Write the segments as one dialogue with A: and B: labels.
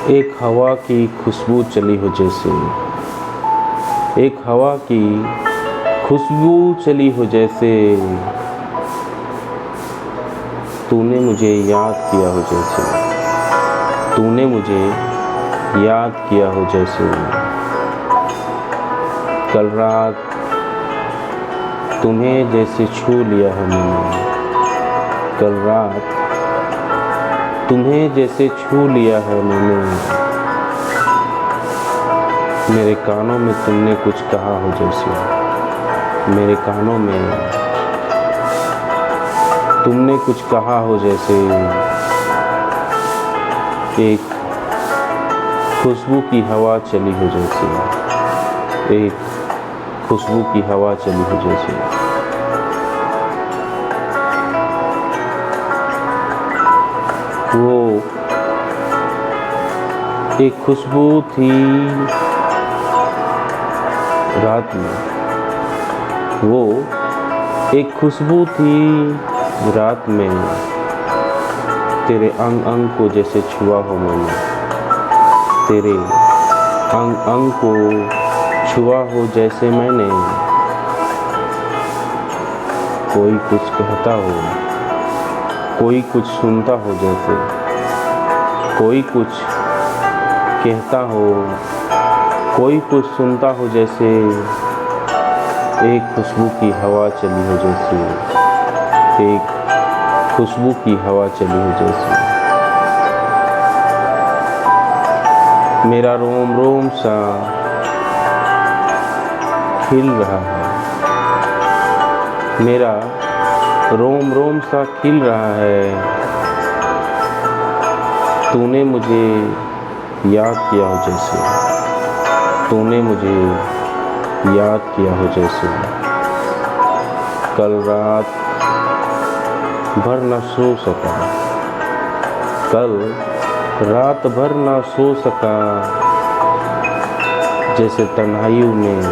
A: एक हवा की खुशबू चली हो जैसे, एक हवा की खुशबू चली हो जैसे, तूने मुझे याद किया हो जैसे, तूने मुझे याद किया हो जैसे। कल रात तुम्हें जैसे छू लिया है मैंने, कल रात तुम्हें जैसे छू लिया है मैंने। मेरे कानों में तुमने कुछ कहा हो जैसे, मेरे कानों में तुमने कुछ कहा हो जैसे। एक खुशबू की हवा चली हो जैसे, एक खुशबू की हवा चली हो जैसे। वो एक खुशबू थी रात में, वो एक खुशबू थी रात में। तेरे अंग अंग को जैसे छुआ हो मैंने, तेरे अंग अंग को छुआ हो जैसे मैंने। कोई कुछ कहता हो, कोई कुछ सुनता हो जैसे, कोई कुछ कहता हो, कोई कुछ सुनता हो जैसे। एक खुशबू की हवा चली हो जैसे, एक खुशबू की हवा चली हो जैसे। मेरा रोम रोम सा खिल रहा है, मेरा रोम रोम सा खिल रहा है। तूने मुझे याद किया हो जैसे, तूने मुझे याद किया हो जैसे। कल रात भर न सो सका, कल रात भर न सो सका। जैसे तन्हाई में,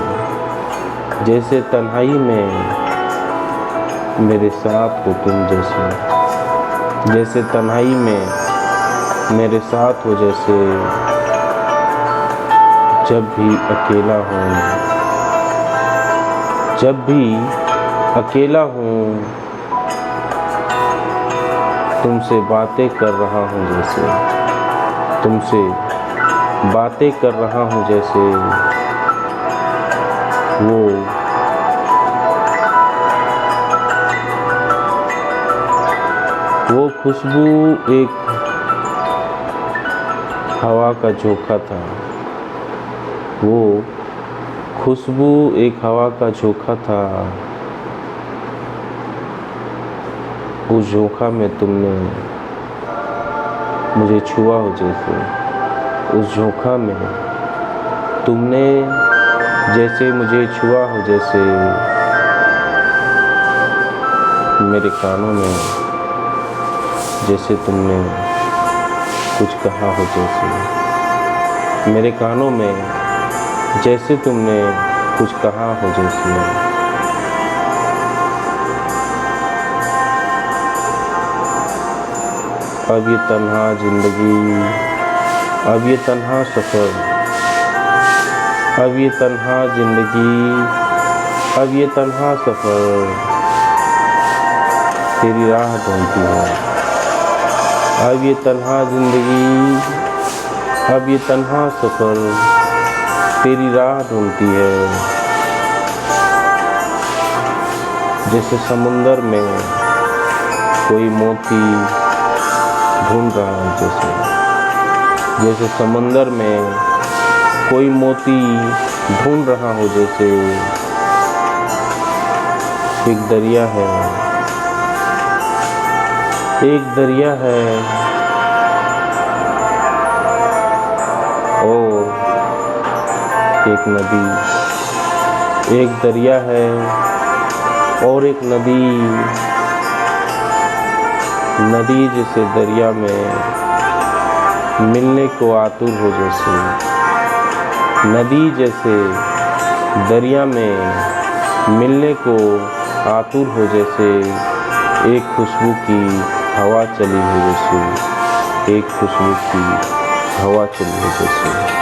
A: जैसे तन्हाई में मेरे साथ हो तुम जैसे, जैसे तन्हाई में मेरे साथ हो जैसे। जब भी अकेला हूँ, जब भी अकेला हूँ, तुमसे बातें कर रहा हूँ जैसे, तुमसे बातें कर रहा हूँ जैसे। वो खुशबू एक हवा का झोंका था, वो खुशबू एक हवा का झोंका था। उस झोंका में तुमने मुझे छुआ हो जैसे, उस झोंका में तुमने जैसे मुझे छुआ हो जैसे। मेरे कानों में जैसे तुमने कुछ कहा हो जैसे, मेरे कानों में जैसे तुमने कुछ कहा हो जैसे। अब ये तन्हा जिंदगी, अब ये तन्हा सफ़र, अब ये तन्हा जिंदगी, अब ये तन्हा सफ़र तेरी राह ढूंढती है। अब ये तन्हा जिंदगी, अब ये तन्हा सफ़र तेरी राह ढूंढती है। जैसे समुंदर में कोई मोती ढूंढ रहा है जैसे, जैसे समुंदर में कोई मोती ढूंढ रहा हो जैसे। एक दरिया है, एक दरिया है और एक नदी, एक दरिया है और एक नदी। नदी जैसे दरिया में मिलने को आतुर हो जैसे, नदी जैसे दरिया में मिलने को आतुर हो जैसे। एक खुशबू की हवा चली हो जैसे, एक खुशबू की हवा चली है जैसे।